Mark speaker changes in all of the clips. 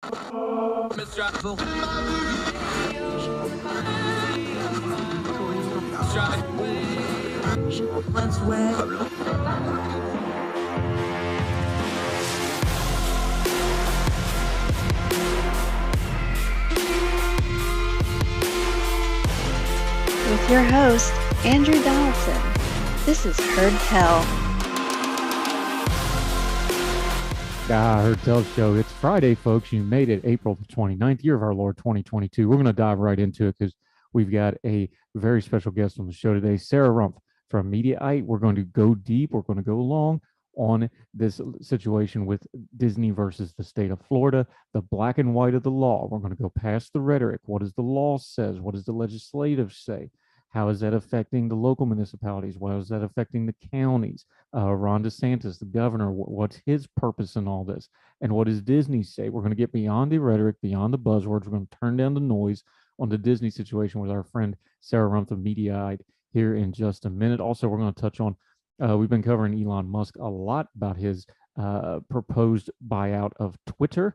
Speaker 1: With your host, Andrew Donaldson. This is Heard Tell.
Speaker 2: Heard Tell Show. It's Friday, folks. You made it, April the 29th, year of our Lord 2022. We're going to dive right into it because we've got a very special guest on the show today, Sarah Rumpf from Mediaite. We're going to go deep. We're going to go long on this situation with Disney versus the state of Florida, the black and white of the law. We're going to go past the rhetoric. What does the law says? What does the legislative say? How is that affecting the local municipalities? How is that affecting the counties? Ron DeSantis, the governor, what's his purpose in all this? And what does Disney say? We're going to get beyond the rhetoric, beyond the buzzwords. We're going to turn down the noise on the Disney situation with our friend Sarah Rumpf of Mediaite here in just a minute. Also, we're going to touch on, we've been covering Elon Musk a lot about his proposed buyout of Twitter.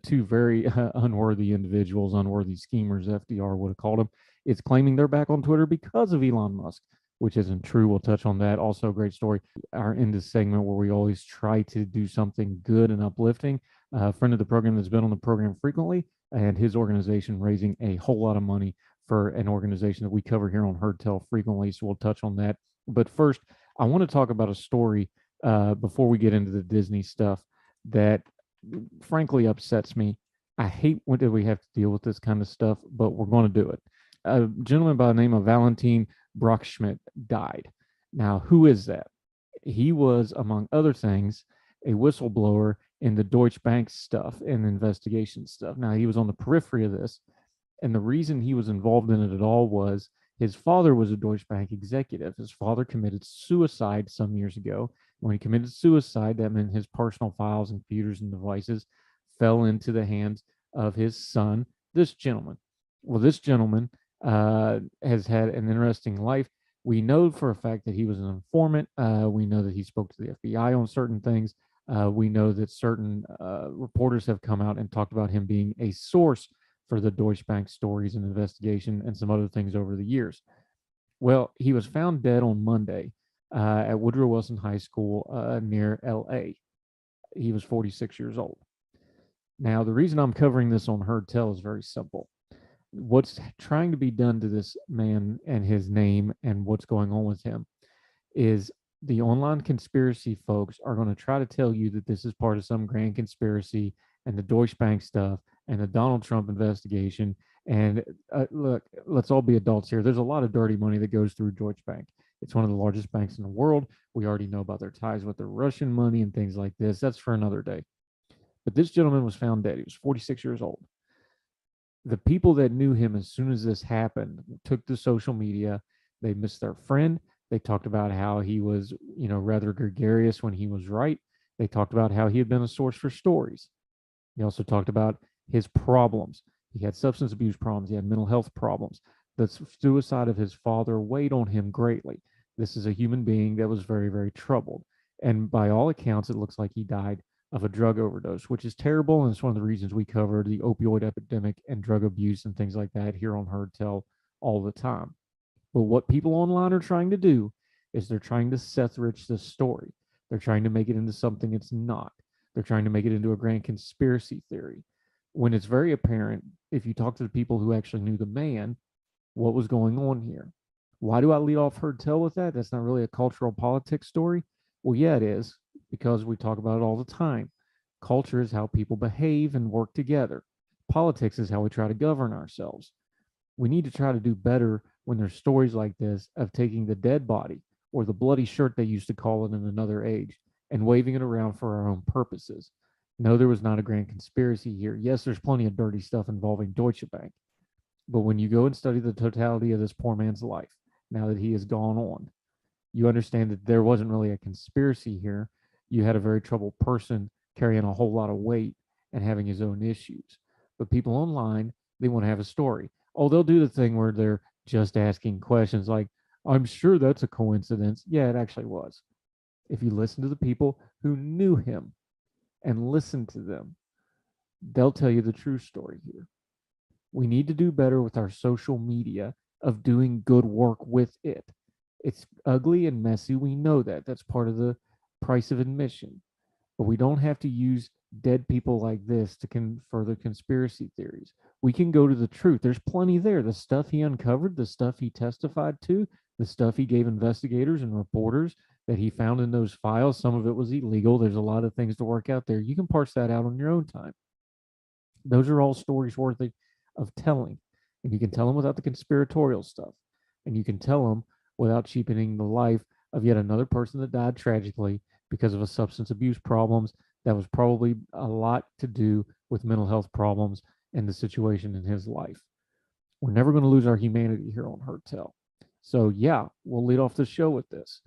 Speaker 2: Two very unworthy individuals, unworthy schemers, FDR would have called them. It's claiming they're back on Twitter because of Elon Musk, which isn't true. We'll touch on that. Also, a great story. Our in this segment where we always try to do something good and uplifting. A friend of the program that's been on the program frequently, and his organization raising a whole lot of money for an organization that we cover here on Heard Tell frequently. So we'll touch on that. But first, I want to talk about a story before we get into the Disney stuff that frankly upsets me. I hate when we have to deal with this kind of stuff, but we're going to do it. A gentleman by the name of Valentin Brockschmidt died. Now, who is that? He was, among other things, a whistleblower in the Deutsche Bank stuff and investigation stuff. Now, he was on the periphery of this, and the reason he was involved in it at all was his father was a Deutsche Bank executive. His father committed suicide some years ago. When he committed suicide, that meant his personal files and computers and devices fell into the hands of his son, this gentleman. Well, this gentleman has had an interesting life. We know for a fact that he was an informant. We know that he spoke to the FBI on certain things. We know that certain reporters have come out and talked about him being a source for the Deutsche Bank stories and investigation and some other things over the years. Well, he was found dead on Monday at Woodrow Wilson High School near LA. He was 46 years old. Now, the reason I'm covering this on Heard Tell is very simple. What's trying to be done to this man and his name and what's going on with him is the online conspiracy folks are going to try to tell you that this is part of some grand conspiracy and the Deutsche Bank stuff and the Donald Trump investigation. And look, let's all be adults here. There's a lot of dirty money that goes through Deutsche Bank. It's one of the largest banks in the world. We already know about their ties with the Russian money and things like this. That's for another day. But this gentleman was found dead. He was 46 years old. The people that knew him as soon as this happened took to social media. They missed their friend. They talked about how he was, rather gregarious when he was right. They talked about how he had been a source for stories. He also talked about his problems. He had substance abuse problems. He had mental health problems. The suicide of his father weighed on him greatly. This is a human being that was very, very troubled. And by all accounts, it looks like he died of a drug overdose, which is terrible. And it's one of the reasons we cover the opioid epidemic and drug abuse and things like that here on Heard Tell all the time. But what people online are trying to do is they're trying to Seth Rich this story. They're trying to make it into something it's not. They're trying to make it into a grand conspiracy theory. When it's very apparent, if you talk to the people who actually knew the man, what was going on here. Why do I lead off Heard Tell with that? That's not really a cultural politics story. Well, yeah, it is, because we talk about it all the time. Culture is how people behave and work together. Politics is how we try to govern ourselves. We need to try to do better when there's stories like this of taking the dead body, or the bloody shirt they used to call it in another age, and waving it around for our own purposes. No, there was not a grand conspiracy here. Yes, there's plenty of dirty stuff involving Deutsche Bank. But when you go and study the totality of this poor man's life, now that he has gone on, you understand that there wasn't really a conspiracy here. You had a very troubled person carrying a whole lot of weight and having his own issues. But people online, they want to have a story. Oh, they'll do the thing where they're just asking questions like, I'm sure that's a coincidence. Yeah, it actually was. If you listen to the people who knew him and listened to them, they'll tell you the true story here. We need to do better with our social media of doing good work with it. It's ugly and messy. We know that. That's part of the price of admission. But we don't have to use dead people like this to further conspiracy theories. We can go to the truth. There's plenty there. The stuff he uncovered, the stuff he testified to, the stuff he gave investigators and reporters that he found in those files. Some of it was illegal. There's a lot of things to work out there. You can parse that out on your own time. Those are all stories worthy of telling. And you can tell them without the conspiratorial stuff. And you can tell them without cheapening the life of yet another person that died tragically because of a substance abuse problems that was probably a lot to do with mental health problems and the situation in his life. We're never going to lose our humanity here on Heard Tell. So yeah, we'll lead off the show with this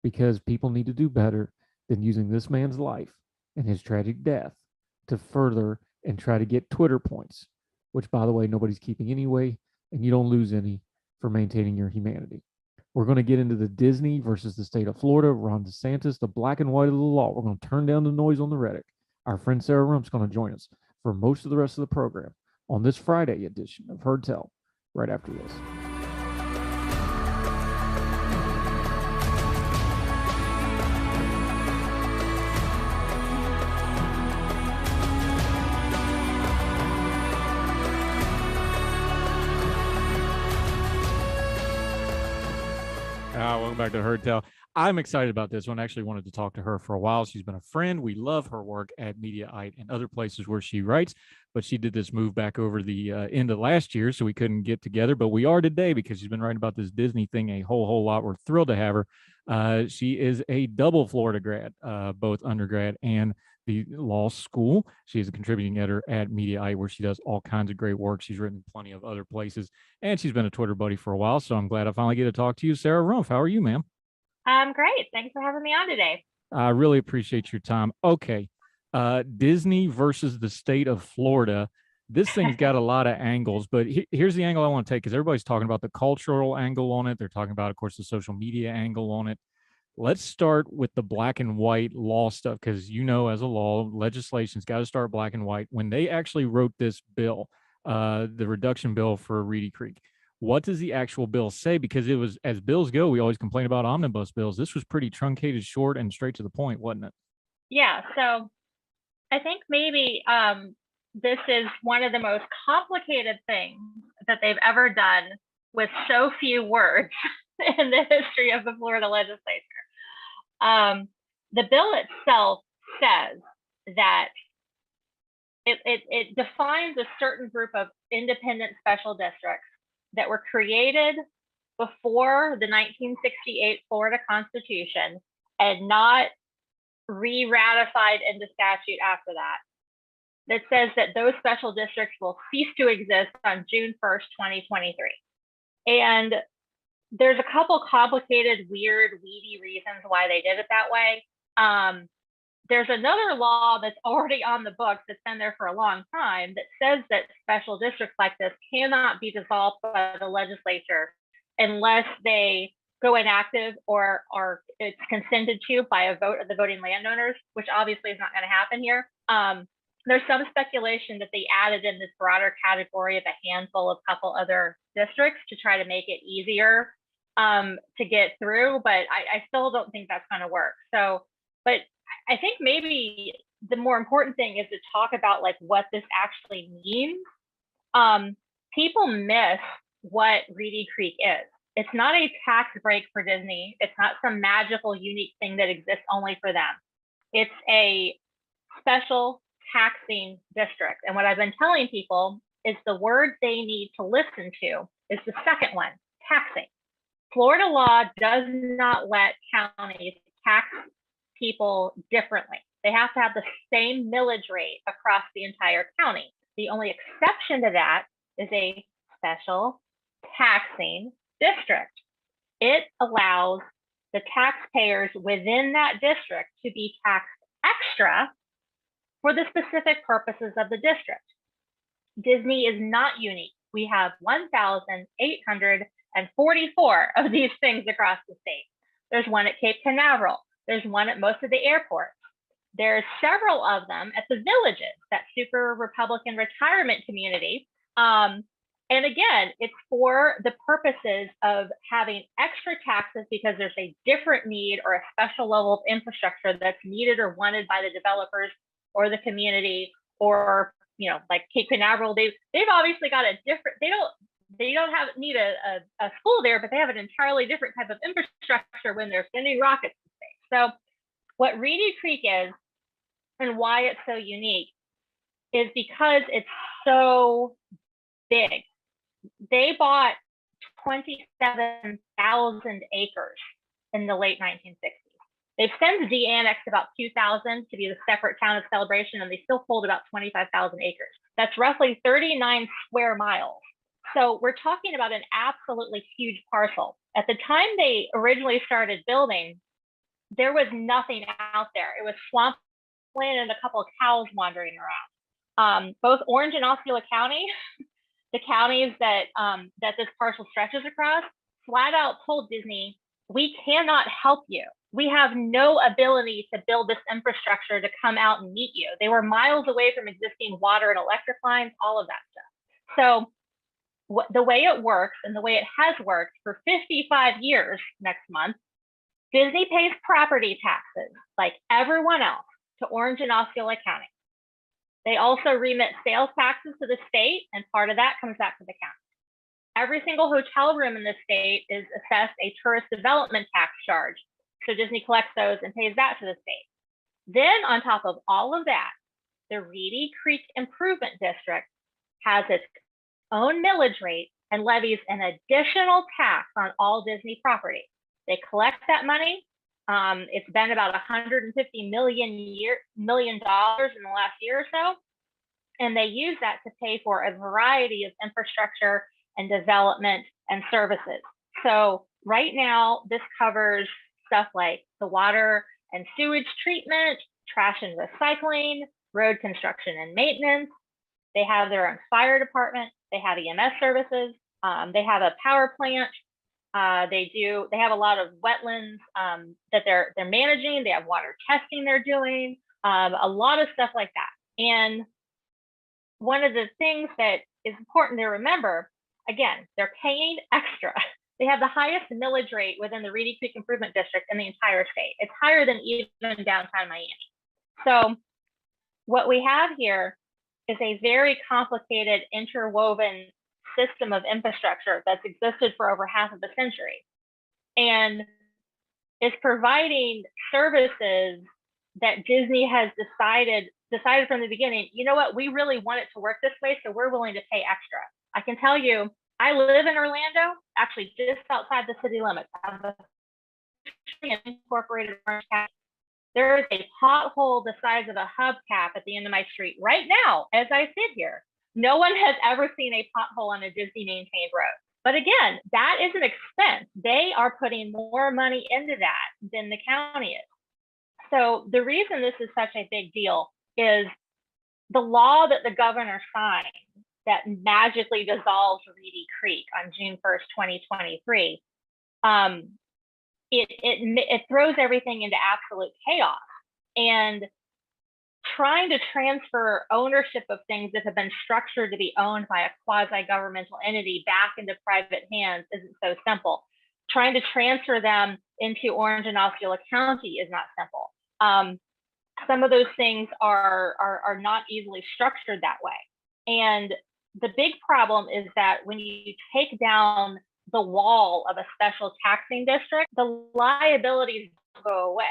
Speaker 2: because people need to do better than using this man's life and his tragic death to further and try to get Twitter points, which, by the way, nobody's keeping anyway, and you don't lose any for maintaining your humanity. We're going to get into the Disney versus the state of Florida, Ron DeSantis, the black and white of the law. We're going to turn down the noise on the Reddit. Our friend Sarah Rump's going to join us for most of the rest of the program on this Friday edition of Heard Tell, right after this. Welcome back to Heard Tell. I'm excited about this one. I actually wanted to talk to her for a while. She's been a friend. We love her work at Mediaite and other places where she writes, but she did this move back over the end of last year, so we couldn't get together, but we are today because she's been writing about this Disney thing a whole lot. We're thrilled to have her. She is a double Florida grad, both undergrad and the law school. She is a contributing editor at Mediaite, where she does all kinds of great work. She's written plenty of other places, and she's been a Twitter buddy for a while. So I'm glad I finally get to talk to you, Sarah Rumpf. How are you, ma'am?
Speaker 3: I'm great. Thanks for having me on today.
Speaker 2: I really appreciate your time. Okay, Disney versus the state of Florida. This thing's got a lot of angles, but here's the angle I want to take because everybody's talking about the cultural angle on it. They're talking about, of course, the social media angle on it. Let's start with the black and white law stuff because, as a law, legislation's got to start black and white. When they actually wrote this bill, the reduction bill for Reedy Creek, what does the actual bill say? Because it was, as bills go, we always complain about omnibus bills. This was pretty truncated, short, and straight to the point, wasn't it?
Speaker 3: Yeah, so I think maybe this is one of the most complicated things that they've ever done with so few words in the history of the Florida legislature. The bill itself says that it defines a certain group of independent special districts that were created before the 1968 Florida Constitution and not re-ratified into statute after that. That says that those special districts will cease to exist on June 1st, 2023. And there's a couple complicated, weird, weedy reasons why they did it that way. There's another law that's already on the books that's been there for a long time that says that special districts like this cannot be dissolved by the legislature unless they go inactive or it's consented to by a vote of the voting landowners, which obviously is not going to happen here. There's some speculation that they added in this broader category of a handful of couple other districts to try to make it easier to get through, but I still don't think that's going to work. So, but I think maybe the more important thing is to talk about like what this actually means. People miss what Reedy Creek is. It's not a tax break for Disney. It's not some magical, unique thing that exists only for them. It's a special taxing district. And what I've been telling people is the word they need to listen to is the second one, taxing. Florida law does not let counties tax people differently. They have to have the same millage rate across the entire county. The only exception to that is a special taxing district. It allows the taxpayers within that district to be taxed extra for the specific purposes of the district. Disney is not unique. We have 1,844 of these things across the state. There's one at Cape Canaveral. There's one at most of the airports. There's several of them at the Villages, that super Republican retirement community. And again, it's for the purposes of having extra taxes because there's a different need or a special level of infrastructure that's needed or wanted by the developers or the community, or, you know, like Cape Canaveral, they've obviously got a different, they don't need a school there, but they have an entirely different type of infrastructure when they're sending rockets to space. So what Reedy Creek is, and why it's so unique, is because it's so big. They bought 27,000 acres in the late 1960s. They've since de-annexed about 2,000 to be the separate town of Celebration, and they still hold about 25,000 acres. That's roughly 39 square miles. So we're talking about an absolutely huge parcel. At the time they originally started building, there was nothing out there. It was swamp land and a couple of cows wandering around. Both Orange and Osceola County, the counties that this parcel stretches across, flat out told Disney, we cannot help you. We have no ability to build this infrastructure to come out and meet you. They were miles away from existing water and electric lines, all of that stuff. So the way it works, and the way it has worked for 55 years next month, Disney pays property taxes like everyone else to Orange and Osceola County. They also remit sales taxes to the state, and part of that comes back to the county. Every single hotel room in the state is assessed a tourist development tax charge. So Disney collects those and pays that to the state. Then on top of all of that, the Reedy Creek Improvement District has its own millage rate and levies an additional tax on all Disney property. They collect that money. It's been about $150 million in the last year or so. And they use that to pay for a variety of infrastructure and development and services. So right now, this covers stuff like the water and sewage treatment, trash and recycling, road construction and maintenance. They have their own fire department. They have EMS services. They have a power plant. They have a lot of wetlands that they're managing. They have water testing they're doing, a lot of stuff like that. And one of the things that is important to remember, again, they're paying extra. They have the highest millage rate within the Reedy Creek Improvement District in the entire state. It's higher than even downtown Miami. So what we have here is a very complicated, interwoven system of infrastructure that's existed for over half of a century, and is providing services that Disney has decided from the beginning, you know what, we really want it to work this way, so we're willing to pay extra. I can tell you, I live in Orlando, actually just outside the city limits. I have a incorporated Orange County. There is a pothole the size of a hubcap at the end of my street right now as I sit here. No one has ever seen a pothole on a Disney maintained road. But again, that is an expense. They are putting more money into that than the county is. So the reason this is such a big deal is the law that the governor signed that magically dissolved Reedy Creek on June 1st, 2023. It throws everything into absolute chaos. And trying to transfer ownership of things that have been structured to be owned by a quasi-governmental entity back into private hands isn't so simple. Trying to transfer them into Orange and Osceola County is not simple. Some of those things are not easily structured that way. And the big problem is that when you take down the wall of a special taxing district, the liabilities go away.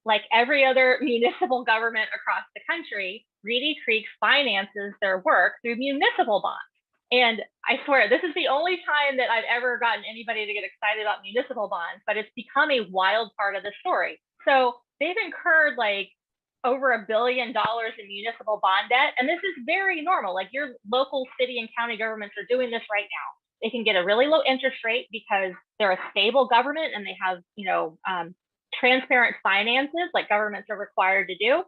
Speaker 3: Like every other municipal government across the country, Reedy Creek finances their work through municipal bonds. And I swear, this is the only time that I've ever gotten anybody to get excited about municipal bonds, but it's become a wild part of the story. So they've incurred like over $1 billion in municipal bond debt. And this is very normal. Like your local city and county governments are doing this right now. They can get a really low interest rate because they're a stable government and they have, transparent finances like governments are required to do.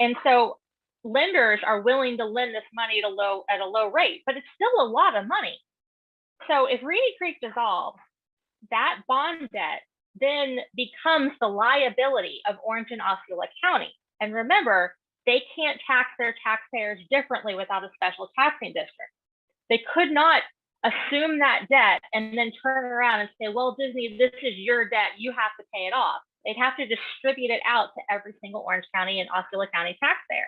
Speaker 3: And so lenders are willing to lend this money at a low rate, but it's still a lot of money. So if Reedy Creek dissolves, that bond debt then becomes the liability of Orange and Osceola County. And remember, they can't tax their taxpayers differently without a special taxing district. They could not assume that debt and then turn around and say, well, Disney, this is your debt. You have to pay it off. They'd have to distribute it out to every single Orange County and Osceola County taxpayer.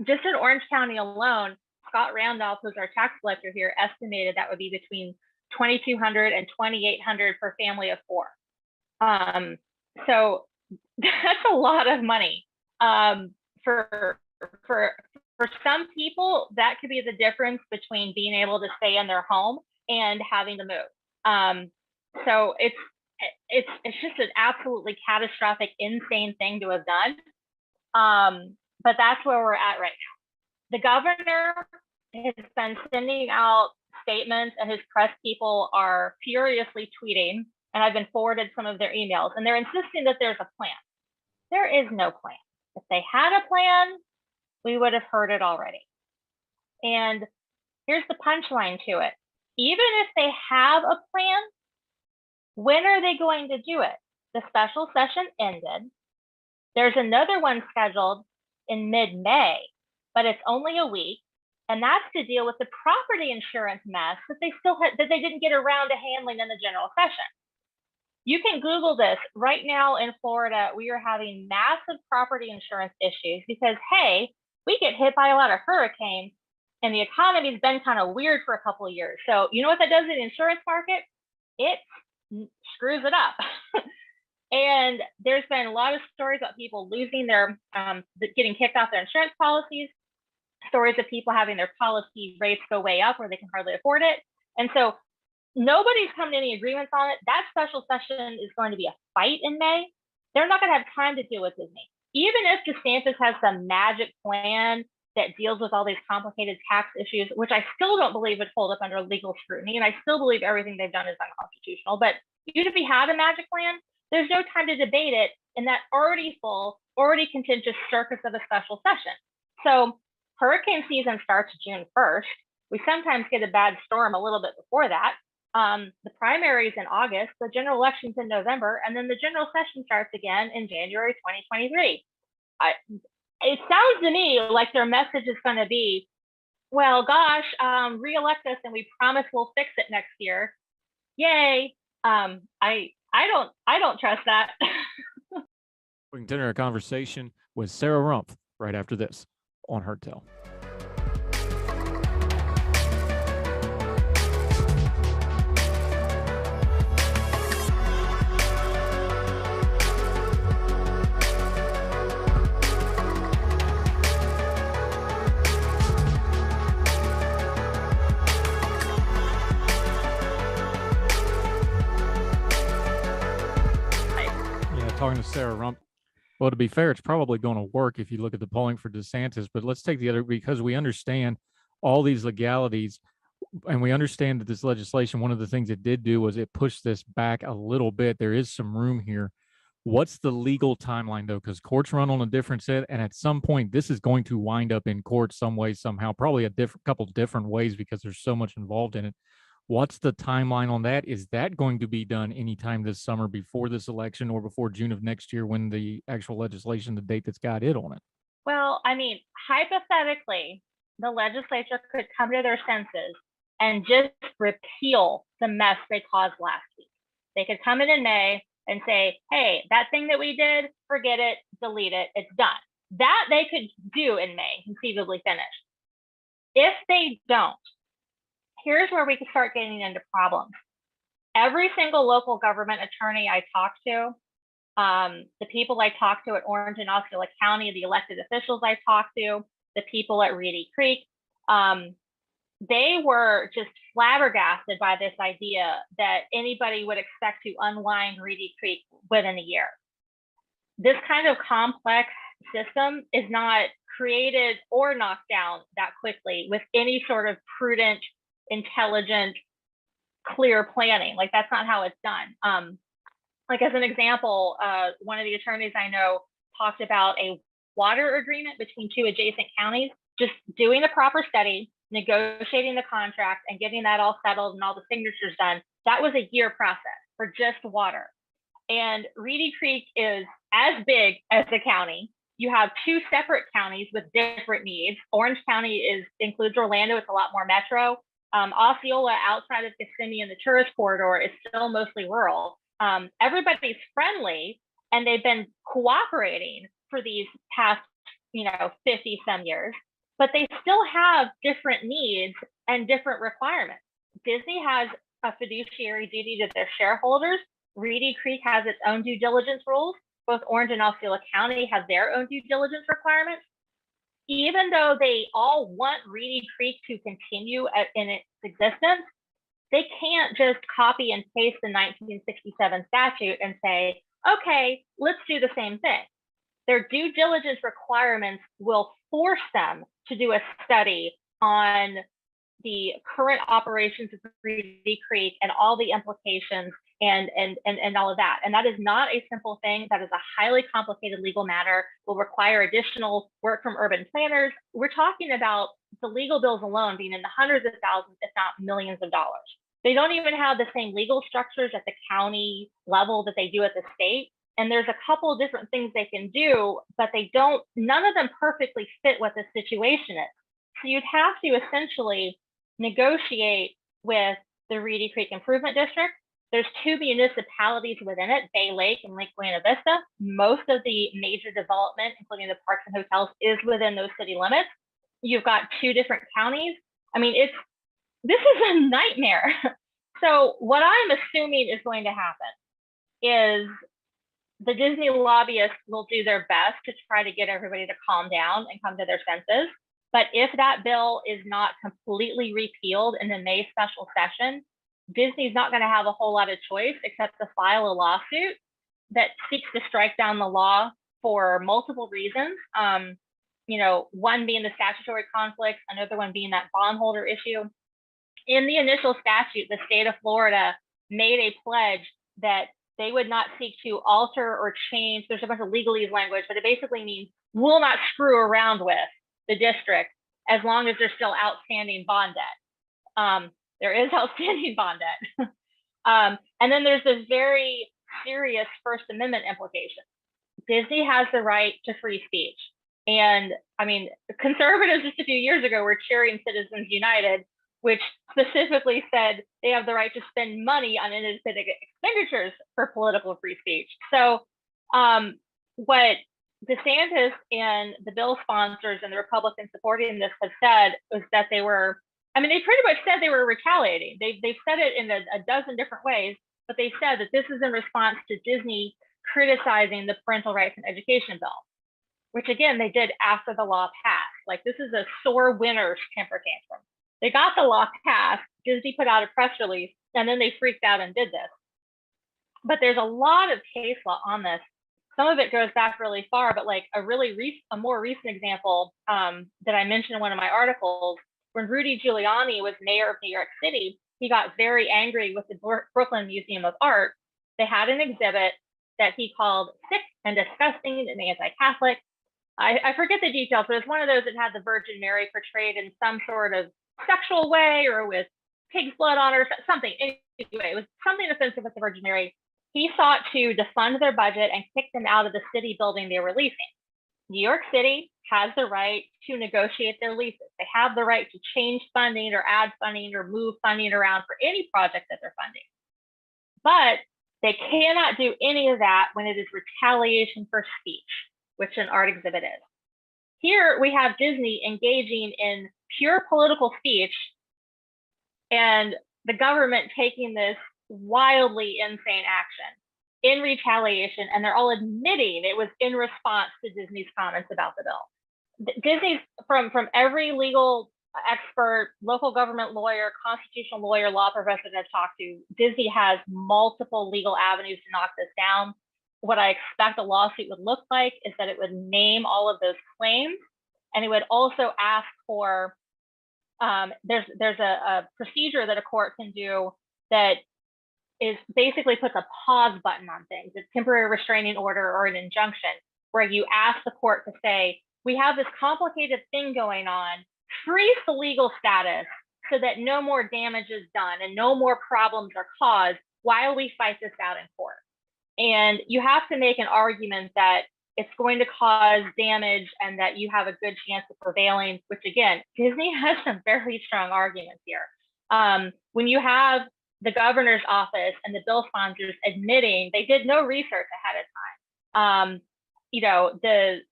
Speaker 3: Just in Orange County alone, Scott Randolph, who's our tax collector here, estimated that would be between $2,200 and $2,800 per family of four. So that's a lot of money. For some people, that could be the difference between being able to stay in their home and having to move. So it's just an absolutely catastrophic, insane thing to have done. But that's where we're at right now. The governor has been sending out statements, and his press people are furiously tweeting, and I've been forwarded some of their emails, and they're insisting that there's a plan. There is no plan. If they had a plan, we would have heard it already. And here's the punchline to it. Even if they have a plan, when are they going to do it? The special session ended. There's another one scheduled in mid-May, but it's only a week. And that's to deal with the property insurance mess that they didn't get around to handling in the general session. You can Google this. Right now in Florida, we are having massive property insurance issues because, hey, we get hit by a lot of hurricanes and the economy's been kind of weird for a couple of years. So you know what that does in the insurance market? It screws it up. And there's been a lot of stories about people losing their, getting kicked off their insurance policies, stories of people having their policy rates go way up where they can hardly afford it. And so nobody's come to any agreements on it. That special session is going to be a fight in May. They're not going to have time to deal with Disney. Even if DeSantis has some magic plan that deals with all these complicated tax issues, which I still don't believe would hold up under legal scrutiny, and I still believe everything they've done is unconstitutional, but even if he had a magic plan, there's no time to debate it in that already full, already contentious circus of a special session. So hurricane season starts June 1st. We sometimes get a bad storm a little bit before that. The primaries in August, the general elections in November, and then the general session starts again in January 2023. It sounds to me like their message is going to be, well, gosh, re-elect us and we promise we'll fix it next year. Yay. I don't trust that.
Speaker 2: We continue our conversation with Sarah Rumpf right after this on Heard Tell. Talking to Sarah Rumpf. Well, to be fair, it's probably going to work if you look at the polling for DeSantis, but let's take the other, because we understand all these legalities and we understand that this legislation, one of the things it did do was it pushed this back a little bit. There is some room here. What's the legal timeline though? Because courts run on a different set, and at some point this is going to wind up in court some way, somehow, probably a couple different ways because there's so much involved in it. What's the timeline on that? Is that going to be done anytime this summer before this election or before June of next year when the actual legislation, the date that's got it on it?
Speaker 3: Well, I mean, hypothetically, the legislature could come to their senses and just repeal the mess they caused last week. They could come in May and say, hey, that thing that we did, forget it, delete it, it's done. That they could do in May, conceivably finish. If they don't, here's where we can start getting into problems. Every single local government attorney I talk to, the people I talk to at Orange and Osceola County, the elected officials I talk to, the people at Reedy Creek, they were just flabbergasted by this idea that anybody would expect to unwind Reedy Creek within a year. This kind of complex system is not created or knocked down that quickly with any sort of prudent, intelligent, clear planning. Like, that's not how it's done. Like, as an example, one of the attorneys I know talked about a water agreement between two adjacent counties, just doing the proper study, negotiating the contract, and getting that all settled and all the signatures done. That was a year process for just water. And Reedy Creek is as big as the county. you have two separate counties with different needs. Orange County includes Orlando. It's a lot more metro. Osceola, outside of Kissimmee and the tourist corridor, is still mostly rural. Everybody's friendly, and they've been cooperating for these past, 50 some years, but they still have different needs and different requirements. Disney has a fiduciary duty to their shareholders. Reedy Creek has its own due diligence rules. Both Orange and Osceola County have their own due diligence requirements. Even though they all want Reedy Creek to continue in its existence, they can't just copy and paste the 1967 statute and say, okay, let's do the same thing. Their due diligence requirements will force them to do a study on the current operations of Reedy Creek and all the implications and all of that. And that is not a simple thing. That is a highly complicated legal matter, will require additional work from urban planners. We're talking about the legal bills alone being in the hundreds of thousands, if not millions of dollars. They don't even have the same legal structures at the county level that they do at the state. And there's a couple of different things they can do, but none of them perfectly fit what the situation is. So you'd have to essentially negotiate with the Reedy Creek Improvement District. There's two municipalities within it, Bay Lake and Lake Buena Vista. Most of the major development, including the parks and hotels, is within those city limits. You've got two different counties. I mean, this is a nightmare. So what I'm assuming is going to happen is the Disney lobbyists will do their best to try to get everybody to calm down and come to their senses. But if that bill is not completely repealed in the May special session, Disney's not going to have a whole lot of choice except to file a lawsuit that seeks to strike down the law for multiple reasons. One being the statutory conflicts, another one being that bondholder issue. In the initial statute, the state of Florida made a pledge that they would not seek to alter or change. There's a bunch of legalese language, but it basically means we'll not screw around with the district as long as there's still outstanding bond debt. There is outstanding bond debt. And then there's this very serious First Amendment implication. Disney has the right to free speech. And I mean, conservatives just a few years ago were cheering Citizens United, which specifically said they have the right to spend money on independent expenditures for political free speech. So what DeSantis and the bill sponsors and the Republicans supporting this have said was that they pretty much said they were retaliating. They've said it in a dozen different ways, but they said that this is in response to Disney criticizing the parental rights and education bill, which again, they did after the law passed. Like, this is a sore winner's temper tantrum. They got the law passed, Disney put out a press release, and then they freaked out and did this. But there's a lot of case law on this. Some of it goes back really far, but like a more recent example that I mentioned in one of my articles, when Rudy Giuliani was mayor of New York City, he got very angry with the Brooklyn Museum of Art. They had an exhibit that he called sick and disgusting and anti-Catholic. I forget the details, but it's one of those that had the Virgin Mary portrayed in some sort of sexual way or with pig's blood on her, or something. Anyway, it was something offensive with the Virgin Mary. He sought to defund their budget and kick them out of the city building they were leasing. New York City has the right to negotiate their leases. They have the right to change funding or add funding or move funding around for any project that they're funding. But they cannot do any of that when it is retaliation for speech, which an art exhibit is. Here we have Disney engaging in pure political speech and the government taking this wildly insane action in retaliation, and they're all admitting it was in response to Disney's comments about the bill. Disney's, from every legal expert, local government lawyer, constitutional lawyer, law professor that I've talked to, Disney has multiple legal avenues to knock this down. What I expect a lawsuit would look like is that it would name all of those claims, and it would also ask for, there's a procedure that a court can do that is basically puts a pause button on things. It's temporary restraining order or an injunction, where you ask the court to say, we have this complicated thing going on, freeze the legal status so that no more damage is done and no more problems are caused while we fight this out in court. And you have to make an argument that it's going to cause damage and that you have a good chance of prevailing, which again, Disney has some very strong arguments here. When you have the governor's office and the bill sponsors admitting they did no research ahead of time.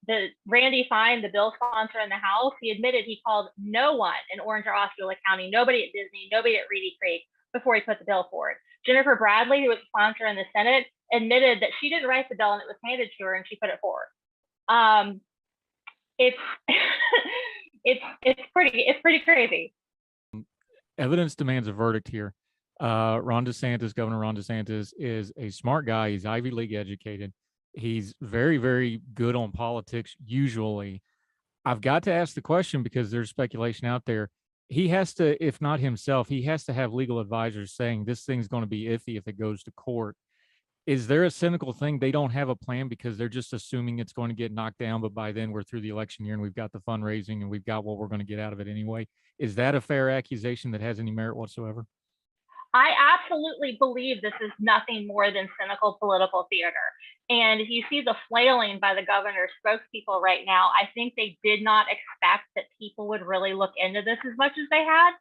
Speaker 3: The Randy Fine, the bill sponsor in the House, he admitted he called no one in Orange or Osceola County, nobody at Disney, nobody at Reedy Creek before he put the bill forward. Jennifer Bradley, who was a sponsor in the Senate, admitted that she didn't write the bill and it was handed to her and she put it forward. It's pretty crazy.
Speaker 2: Evidence demands a verdict here. Governor Ron DeSantis is a smart guy. He's Ivy League educated. He's very, very good on politics. Usually, I've got to ask the question because there's speculation out there. He has to, if not himself, he has to have legal advisors saying this thing's going to be iffy if it goes to court. Is there a cynical thing? They don't have a plan because they're just assuming it's going to get knocked down, but by then we're through the election year and we've got the fundraising and we've got what we're going to get out of it anyway. Is that a fair accusation that has any merit whatsoever?
Speaker 3: I absolutely believe this is nothing more than cynical political theater. And if you see the flailing by the governor's spokespeople right now, I think they did not expect that people would really look into this as much as they had.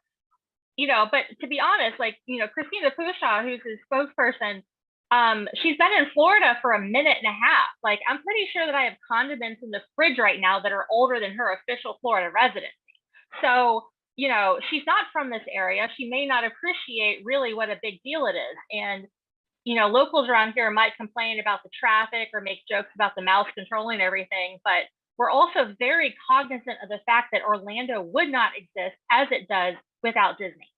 Speaker 3: But to be honest, Christina Pushaw, who's his spokesperson, she's been in Florida for a minute and a half. I'm pretty sure that I have condiments in the fridge right now that are older than her official Florida residency. So, she's not from this area. She may not appreciate really what a big deal it is. And, locals around here might complain about the traffic or make jokes about the mouse controlling everything. But we're also very cognizant of the fact that Orlando would not exist as it does without Disney.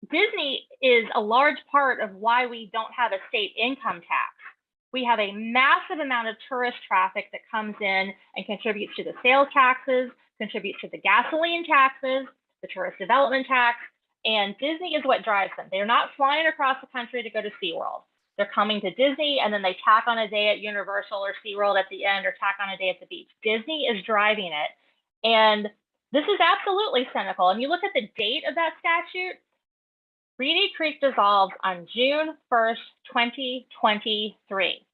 Speaker 3: Disney is a large part of why we don't have a state income tax. We have a massive amount of tourist traffic that comes in and contributes to the sales taxes, contributes to the gasoline taxes, the tourist development tax, and Disney is what drives them. They're not flying across the country to go to SeaWorld. They're coming to Disney and then they tack on a day at Universal or SeaWorld at the end or tack on a day at the beach. Disney is driving it. And this is absolutely cynical. And you look at the date of that statute, Reedy Creek dissolves on June 1st, 2023.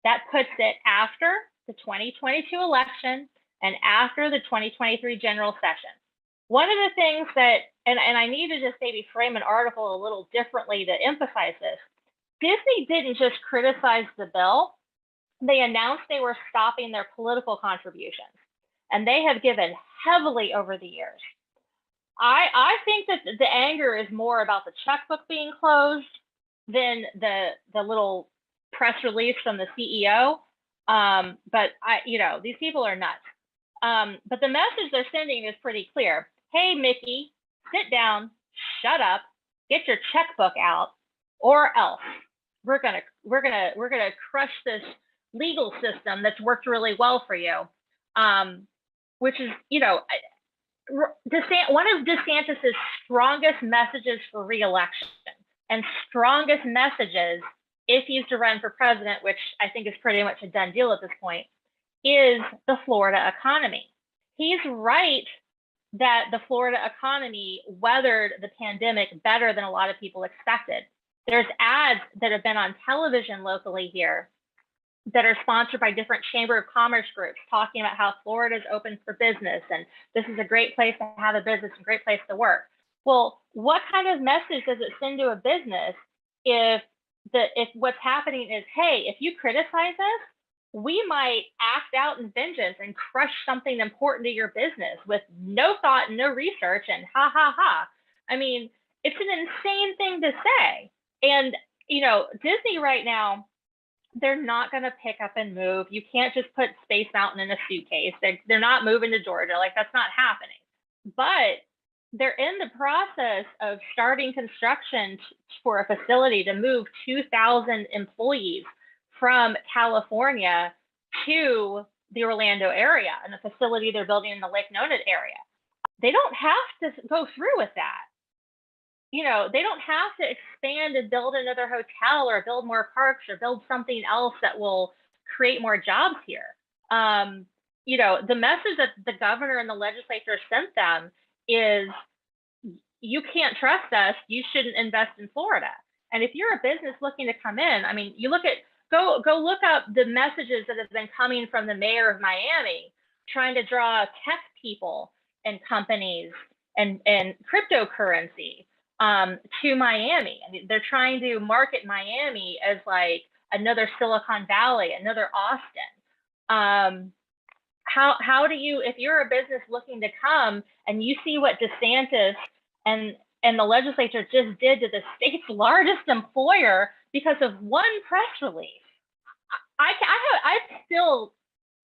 Speaker 3: That puts it after the 2022 election and after the 2023 general session. One of the things that, and I need to just maybe frame an article a little differently to emphasize this, Disney didn't just criticize the bill, they announced they were stopping their political contributions, and they have given heavily over the years. I think that the anger is more about the checkbook being closed than the little press release from the CEO. But these people are nuts. But the message they're sending is pretty clear. Hey, Mickey, sit down, shut up, get your checkbook out, or else we're gonna crush this legal system that's worked really well for you. Which is, one of DeSantis's strongest messages for re-election and strongest messages if he's to run for president, which I think is pretty much a done deal at this point, is the Florida economy. He's right that the Florida economy weathered the pandemic better than a lot of people expected. There's ads that have been on television locally here that are sponsored by different Chamber of Commerce groups talking about how Florida is open for business and this is a great place to have a business and a great place to work. Well, what kind of message does it send to a business if what's happening is, hey, if you criticize us, we might act out in vengeance and crush something important to your business with no thought and no research and ha ha ha. I mean, it's an insane thing to say. And, Disney right now, they're not going to pick up and move. You can't just put Space Mountain in a suitcase. They're not moving to Georgia. That's not happening. But they're in the process of starting construction for a facility to move 2,000 employees from California to the Orlando area and the facility they're building in the Lake Nona area. They don't have to go through with that. They don't have to expand and build another hotel or build more parks or build something else that will create more jobs here. The message that the governor and the legislature sent them is, you can't trust us, you shouldn't invest in Florida. And if you're a business looking to come in, I mean, go look up the messages that have been coming from the mayor of Miami, trying to draw tech people and companies and cryptocurrency to Miami. I mean, they're trying to market Miami as like another Silicon Valley, another Austin. How do you, if you're a business looking to come and you see what DeSantis and the legislature just did to the state's largest employer because of one press release, I still,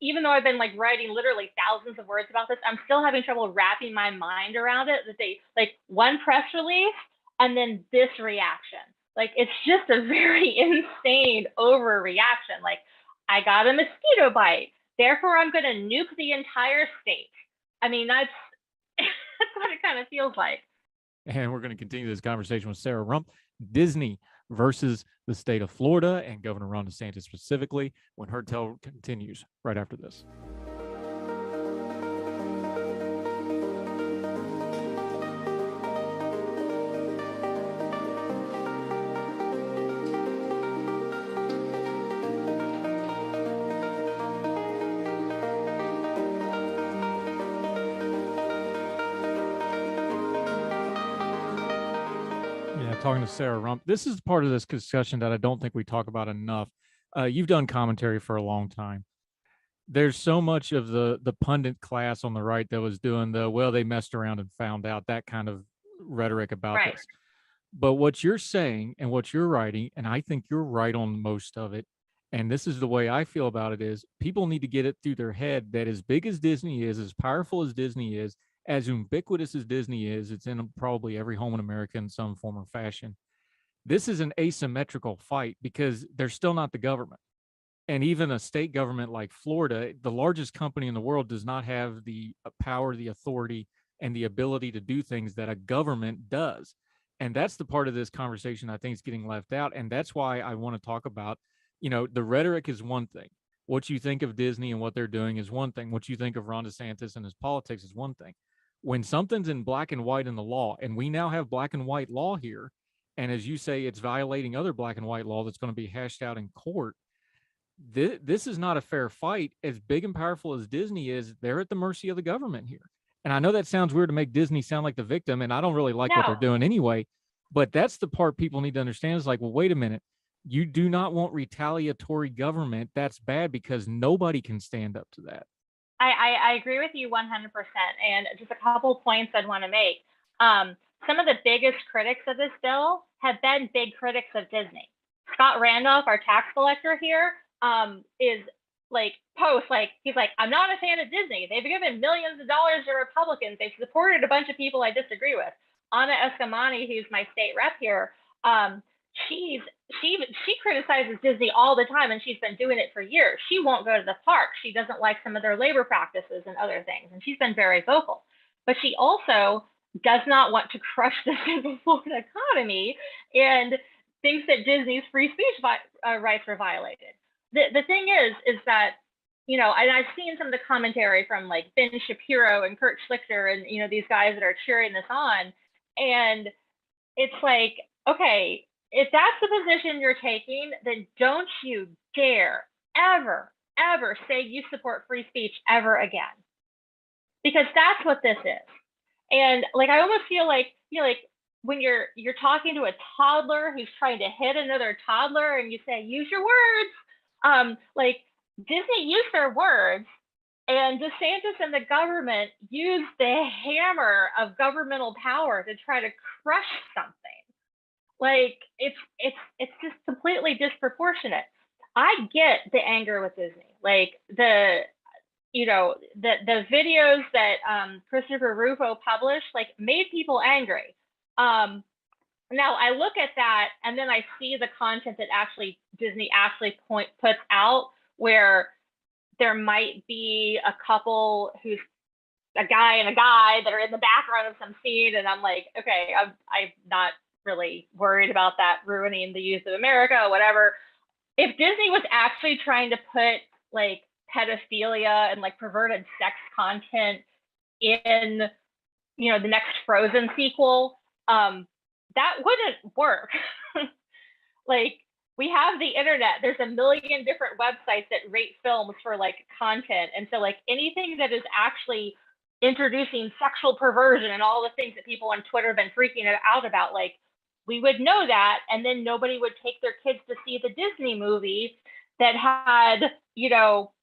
Speaker 3: even though I've been like writing literally thousands of words about this, I'm still having trouble wrapping my mind around it, that they, like, one press release and then this reaction. Like, it's just a very insane overreaction. Like, I got a mosquito bite, therefore I'm going to nuke the entire state. I mean, that's what it kind of feels like.
Speaker 2: And we're going to continue this conversation with Sarah Rump. Disney versus the state of Florida and Governor Ron DeSantis specifically, when Heard Tell continues right after this. Talking to Sarah Rump. This is part of this discussion that I don't think we talk about enough. You've done commentary for a long time. There's so much of the pundit class on the right that was doing they messed around and found out, that kind of rhetoric about this. But what you're saying and what you're writing, and I think you're right on most of it, and this is the way I feel about it, is people need to get it through their head that as big as Disney is, as powerful as Disney is, as ubiquitous as Disney is, it's in probably every home in America in some form or fashion. This is an asymmetrical fight because they're still not the government. And even a state government like Florida, the largest company in the world, does not have the power, the authority, and the ability to do things that a government does. And that's the part of this conversation I think is getting left out. And that's why I want to talk about, the rhetoric is one thing. What you think of Disney and what they're doing is one thing. What you think of Ron DeSantis and his politics is one thing. When something's in black and white in the law, and we now have black and white law here, and as you say, it's violating other black and white law that's going to be hashed out in court, this is not a fair fight. As big and powerful as Disney is, they're at the mercy of the government here. And I know that sounds weird to make Disney sound like the victim, and I don't really like what they're doing anyway, but that's the part people need to understand is like, well, wait a minute. You do not want retaliatory government. That's bad because nobody can stand up to that.
Speaker 3: I agree with you 100%. And just a couple points I'd want to make. Some of the biggest critics of this bill have been big critics of Disney. Scott Randolph, our tax collector here, is like he's like, I'm not a fan of Disney. They've given millions of dollars to Republicans. They've supported a bunch of people I disagree with. Anna Eskamani, who's my state rep here, she criticizes Disney all the time, and she's been doing it for years. She won't go to the park. She doesn't like some of their labor practices and other things, and she's been very vocal. But she also does not want to crush the Florida economy and thinks that Disney's free speech rights were violated. The thing is that, and I've seen some of the commentary from like Ben Shapiro and Kurt Schlichter and, these guys that are cheering this on. And it's like, okay, if that's the position you're taking, then don't you dare ever say you support free speech ever again. Because that's what this is. And like, I almost feel like, when you're talking to a toddler who's trying to hit another toddler and you say, use your words, like Disney used their words, and DeSantis and the government used the hammer of governmental power to try to crush something. Like it's just completely disproportionate. I get the anger with Disney, like the videos that Christopher Rufo published, like, made people angry. Now I look at that and then I see the content that Disney puts out, where there might be a couple who's a guy and a guy that are in the background of some scene, and I'm like, okay, I'm not really worried about that ruining the youth of America or whatever. If Disney was actually trying to put like pedophilia and like perverted sex content in, the next Frozen sequel, that wouldn't work. like we have the internet. There's a million different websites that rate films for like content. And so like anything that is actually introducing sexual perversion and all the things that people on Twitter have been freaking out about, like we would know that, and then nobody would take their kids to see the Disney movie that had, you know,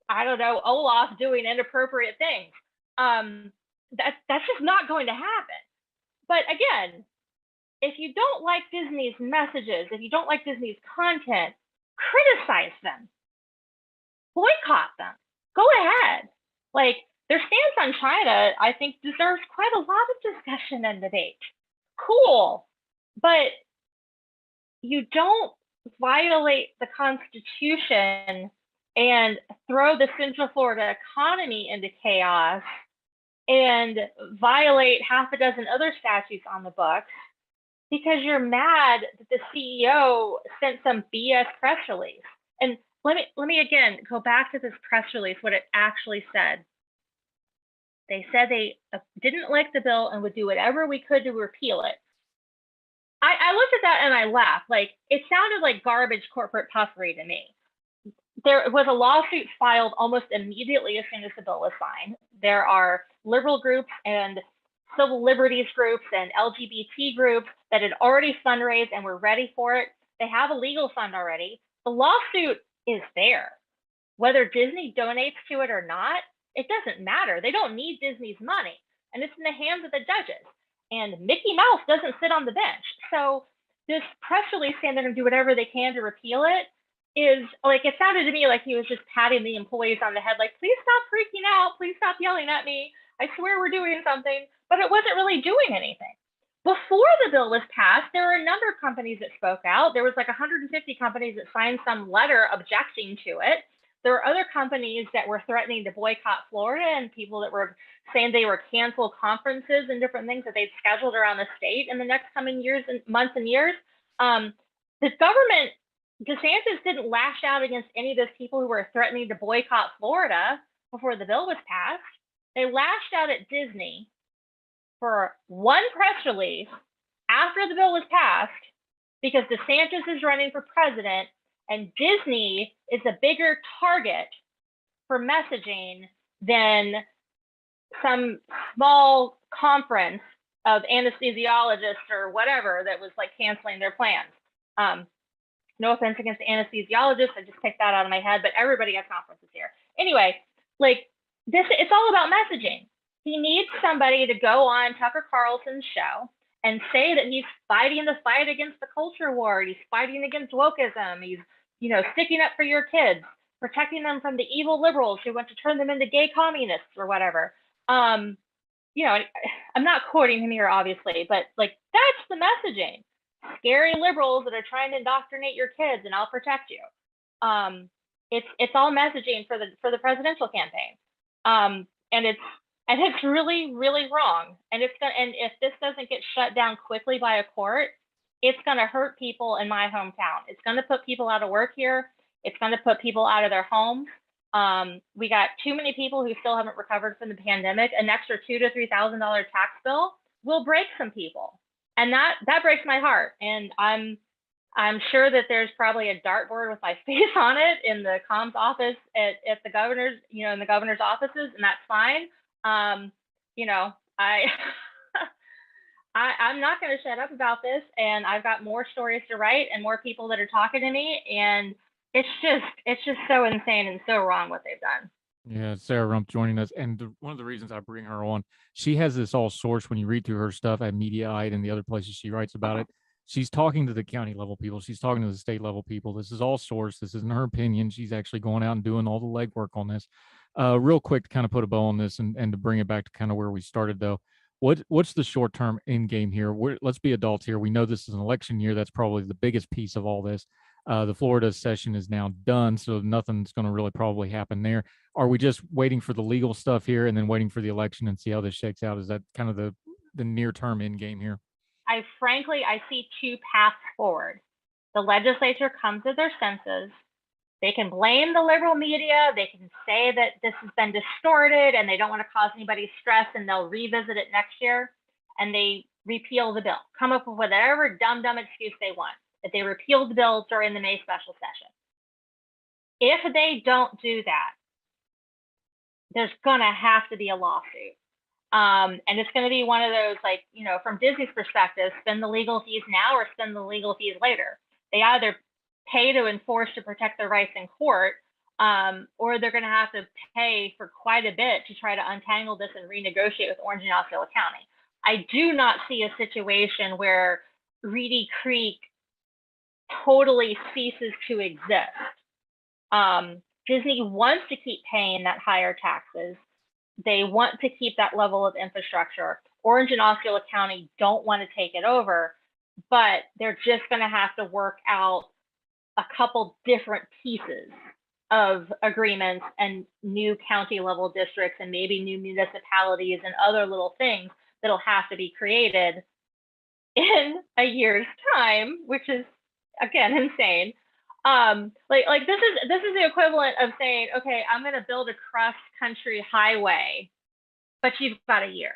Speaker 3: I don't know, Olaf doing inappropriate things. That's just not going to happen. But again, if you don't like Disney's messages, if you don't like Disney's content, criticize them, boycott them, go ahead. Like their stance on China, I think deserves quite a lot of discussion and debate. Cool, but you don't violate the Constitution and throw the Central Florida economy into chaos and violate half a dozen other statutes on the books because you're mad that the CEO sent some BS press release. And let me again go back to this press release, what it actually said. They said they didn't like the bill and would do whatever we could to repeal it. I looked at that and I laughed. Like, it sounded like garbage corporate puffery to me. There was a lawsuit filed almost immediately as soon as the bill was signed. There are liberal groups and civil liberties groups and LGBT groups that had already fundraised and were ready for it. They have a legal fund already. The lawsuit is there. Whether Disney donates to it or not, it doesn't matter. They don't need Disney's money, and it's in the hands of the judges. And Mickey Mouse doesn't sit on the bench. So this press release saying they're going to do whatever they can to repeal it is like, it sounded to me like he was just patting the employees on the head, like, please stop freaking out. Please stop yelling at me. I swear we're doing something. But it wasn't really doing anything. Before the bill was passed, there were a number of companies that spoke out. There was like 150 companies that signed some letter objecting to it. There were other companies that were threatening to boycott Florida and people that were saying they were cancel conferences and different things that they'd scheduled around the state in the next coming years and months and years. The government, DeSantis didn't lash out against any of those people who were threatening to boycott Florida before the bill was passed. They lashed out at Disney for one press release after the bill was passed because DeSantis is running for president and Disney is a bigger target for messaging than some small conference of anesthesiologists or whatever that was like canceling their plans. No offense against the anesthesiologists, I just picked that out of my head, but everybody has conferences here. Anyway, like this, it's all about messaging. He needs somebody to go on Tucker Carlson's show and say that he's fighting the fight against the culture war. He's fighting against wokeism. He's, you know, sticking up for your kids, protecting them from the evil liberals who want to turn them into gay communists or whatever. You know, I'm not quoting him here, obviously, but like that's the messaging. Scary liberals that are trying to indoctrinate your kids, and I'll protect you. It's all messaging for the presidential campaign, and it's really, really wrong. And if this doesn't get shut down quickly by a court, it's going to hurt people in my hometown. It's going to put people out of work here. It's going to put people out of their homes. We got too many people who still haven't recovered from the pandemic. An extra $2,000 to $3,000 tax bill will break some people, and that breaks my heart. And I'm sure that there's probably a dartboard with my face on it in the comms office at the governor's, you know, in the governor's offices, and that's fine. You know, I'm not going to shut up about this, and I've got more stories to write and more people that are talking to me, and it's just so insane and so wrong what they've done.
Speaker 2: Yeah, Sarah Rump joining us, and one of the reasons I bring her on, she has this all sourced when you read through her stuff at Mediaite and the other places she writes about it. She's talking to the county level people. She's talking to the state level people. This is all sourced. This isn't her opinion. She's actually going out and doing all the legwork on this. Real quick to kind of put a bow on this and to bring it back to kind of where we started, though. What's the short-term end game here? Let's be adults here. We know this is an election year. That's probably the biggest piece of all this. The Florida session is now done, so nothing's going to really probably happen there. Are we just waiting for the legal stuff here and then waiting for the election and see how this shakes out? Is that kind of the near-term end game here?
Speaker 3: I see two paths forward. The legislature comes to their senses. They can blame the liberal media. They can say that this has been distorted and they don't want to cause anybody stress, and they'll revisit it next year, and they repeal the bill, come up with whatever dumb excuse they want. that they repealed the bill during the May special session. If they don't do that, there's going to have to be a lawsuit. And it's going to be one of those, like, you know, from Disney's perspective, spend the legal fees now or spend the legal fees later. They either pay to enforce to protect their rights in court, or they're going to have to pay for quite a bit to try to untangle this and renegotiate with Orange and Osceola County. I do not see a situation where Reedy Creek totally ceases to exist. Disney wants to keep paying that higher taxes. They want to keep that level of infrastructure. Orange and Osceola County don't want to take it over, but they're just going to have to work out a couple different pieces of agreements and new county level districts and maybe new municipalities and other little things that'll have to be created in a year's time, which is, again, insane. Like this is the equivalent of saying, okay, I'm going to build a cross-country highway, but you've got a year.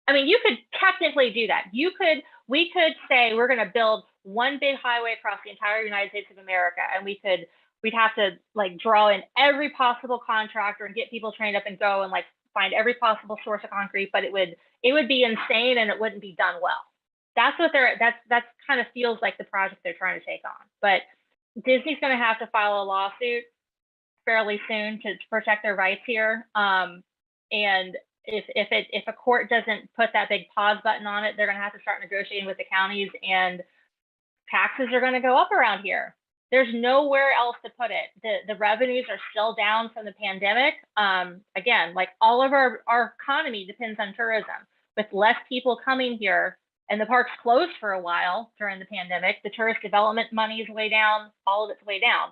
Speaker 3: I mean, you could technically do that. We could say we're going to build one big highway across the entire United States of America, and we'd have to like draw in every possible contractor and get people trained up and go and like find every possible source of concrete, but it would be insane and it wouldn't be done well. That's what that's kind of feels like the project they're trying to take on. But Disney's going to have to file a lawsuit fairly soon to protect their rights here. And if a court doesn't put that big pause button on it, they're going to have to start negotiating with the counties, and taxes are going to go up around here. There's nowhere else to put it. The revenues are still down from the pandemic. Again, like all of our economy depends on tourism. With less people coming here and the parks closed for a while during the pandemic, the tourist development money is way down, all of it's way down.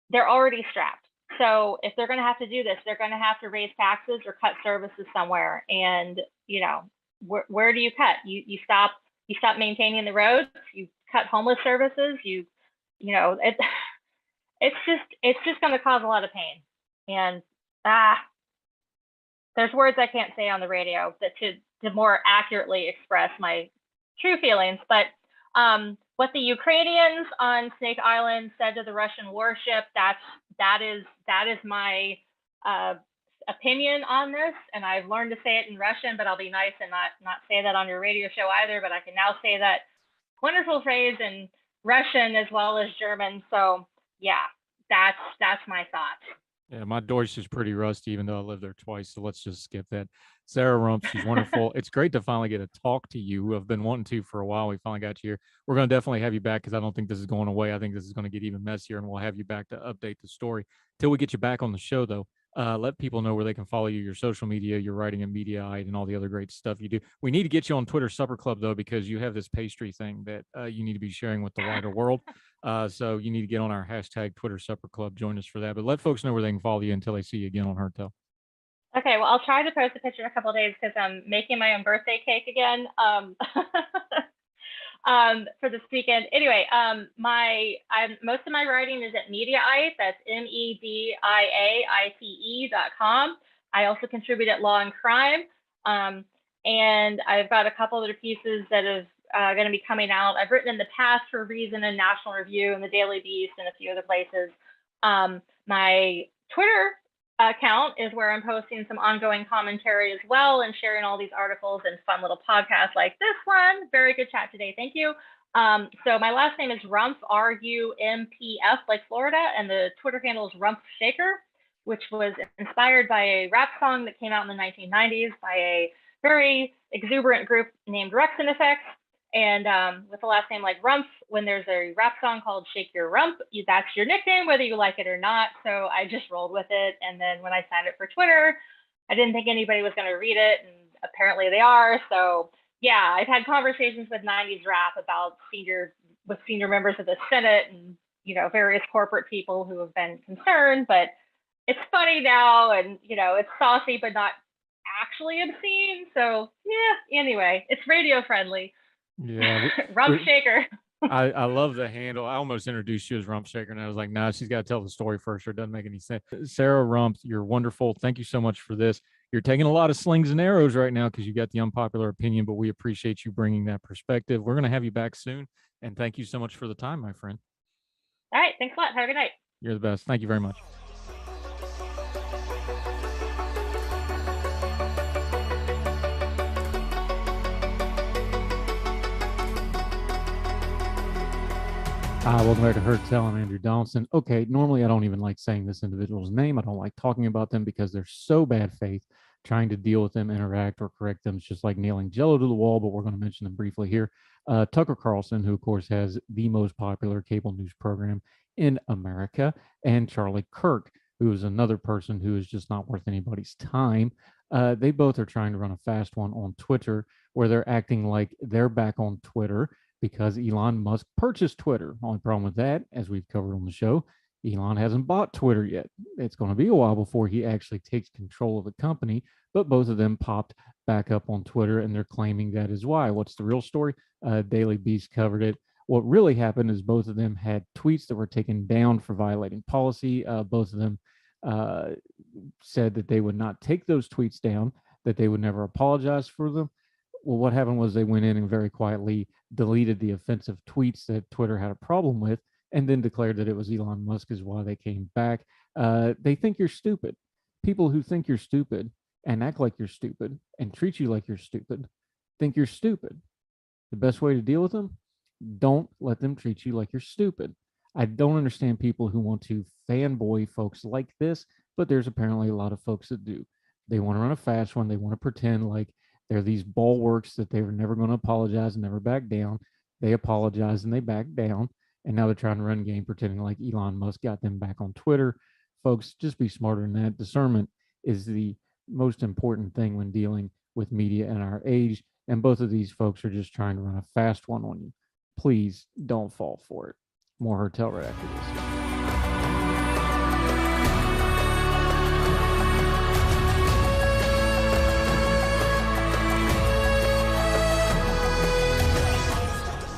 Speaker 3: They're already strapped. So if they're going to have to do this, they're going to have to raise taxes or cut services somewhere. And, you know, where do you cut? You stop maintaining the roads, you cut homeless services, you know, it's just going to cause a lot of pain. And there's words I can't say on the radio that to more accurately express my true feelings. But what the Ukrainians on Snake Island said to the Russian warship, that is my opinion on this. And I've learned to say it in Russian, but I'll be nice and not say that on your radio show either. But I can now say that wonderful phrase in Russian as well as German. So yeah, that's my thought.
Speaker 2: Yeah, my Deutsch is pretty rusty, even though I lived there twice. So let's just skip that. Sarah Rump, she's wonderful. It's great to finally get to talk to you. I've been wanting to for a while. We finally got you here. We're going to definitely have you back because I don't think this is going away. I think this is going to get even messier, and we'll have you back to update the story. Till we get you back on the show, though, let people know where they can follow you, your social media, your writing and Mediaite, and all the other great stuff you do. We need to get you on Twitter Supper Club, though, because you have this pastry thing that you need to be sharing with the wider world. So you need to get on our hashtag Twitter Supper Club. Join us for that. But let folks know where they can follow you until they see you again on Heard Tell.
Speaker 3: Okay, well, I'll try to post a picture in a couple of days because I'm making my own birthday cake again for this weekend. Anyway, most of my writing is at Mediaite. That's mediaite.com. I also contribute at Law and Crime, and I've got a couple other pieces that are going to be coming out. I've written in the past for Reason and National Review and the Daily Beast and a few other places. My Twitter account is where I'm posting some ongoing commentary as well and sharing all these articles and fun little podcasts like this one. Very good chat today. Thank you. So my last name is Rumpf, R-U-M-P-F, like Florida, and the Twitter handle is Rumpf Shaker, which was inspired by a rap song that came out in the 1990s by a very exuberant group named Rex and Effects. And with the last name like Rumpf, when there's a rap song called Shake Your Rump, that's your nickname, whether you like it or not. So I just rolled with it. And then when I signed it for Twitter, I didn't think anybody was going to read it. And apparently they are. So yeah, I've had conversations with 90s rap about senior members of the Senate and, you know, various corporate people who have been concerned. But it's funny now, and, you know, it's saucy, but not actually obscene. So yeah, anyway, it's radio friendly.
Speaker 2: Yeah.
Speaker 3: Rump Shaker.
Speaker 2: I love the handle. I almost introduced you as Rump Shaker, and I was like, nah, she's got to tell the story first, or it doesn't make any sense. Sarah Rump, you're wonderful. Thank you so much for this. you're taking a lot of slings and arrows right now because you got the unpopular opinion, but we appreciate you bringing that perspective. We're going to have you back soon. And thank you so much for the time, my friend.
Speaker 3: All right. Thanks a lot. Have a good night.
Speaker 2: You're the best. Thank you very much. Welcome back to Heard Tell. I'm Andrew Donaldson. Okay, normally I don't even like saying this individual's name. I don't like talking about them because they're so bad faith. Trying to deal with them, interact, or correct them is just like nailing jello to the wall, but we're going to mention them briefly here. Tucker Carlson, who of course has the most popular cable news program in America, and Charlie Kirk, who is another person who is just not worth anybody's time. They both are trying to run a fast one on Twitter where they're acting like they're back on Twitter because Elon Musk purchased Twitter. Only problem with that, as we've covered on the show, Elon hasn't bought Twitter yet. It's going to be a while before he actually takes control of the company, but both of them popped back up on Twitter and they're claiming that is why. What's the real story? Daily Beast covered it. What really happened is both of them had tweets that were taken down for violating policy. Both of them said that they would not take those tweets down, that they would never apologize for them. Well, what happened was they went in and very quietly deleted the offensive tweets that Twitter had a problem with, and then declared that it was Elon Musk is why they came back. They think you're stupid. People who think you're stupid and act like you're stupid and treat you like you're stupid think you're stupid. The best way to deal with them, don't let them treat you like you're stupid. I don't understand people who want to fanboy folks like this, but there's apparently a lot of folks that do. They want to run a fast one. They want to pretend like they're these bulwarks that they were never going to apologize and never back down. They apologize and they back down. And now they're trying to run game pretending like Elon Musk got them back on Twitter. Folks, just be smarter than that. Discernment is the most important thing when dealing with media in our age. And both of these folks are just trying to run a fast one on you. Please don't fall for it. More Heard Tell right after this.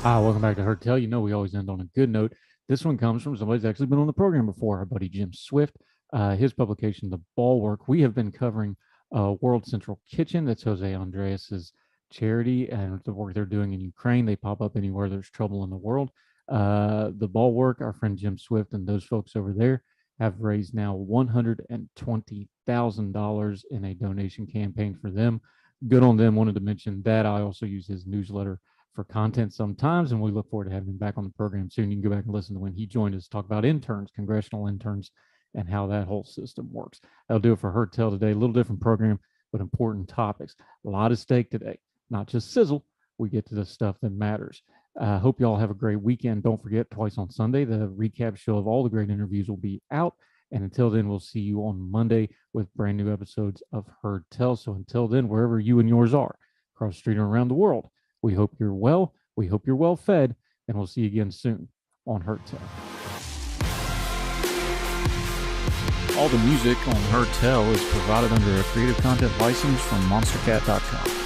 Speaker 2: Welcome back to Heard Tell. You know we always end on a good note. This one comes from somebody who's actually been on the program before, our buddy Jim Swift. His publication, The Bulwark. We have been covering World Central Kitchen. That's Jose Andres's charity and the work they're doing in Ukraine. They pop up anywhere there's trouble in the world. The Bulwark, our friend Jim Swift and those folks over there have raised now $120,000 in a donation campaign for them. Good on them. Wanted to mention that. I also use his newsletter for content sometimes, and we look forward to having him back on the program soon. You can go back and listen to when he joined us, talk about interns, congressional interns, and how that whole system works. That'll do it for Heard Tell today. A little different program, but important topics. A lot at stake today, not just sizzle. We get to the stuff that matters. Hope you all have a great weekend. Don't forget, twice on Sunday, the recap show of all the great interviews will be out. And until then, we'll see you on Monday with brand new episodes of Heard Tell. So until then, wherever you and yours are, across the street or around the world, we hope you're well. We hope you're well fed. And we'll see you again soon on Heard Tell. All the music on Heard Tell is provided under a Creative Content license from monstercat.com.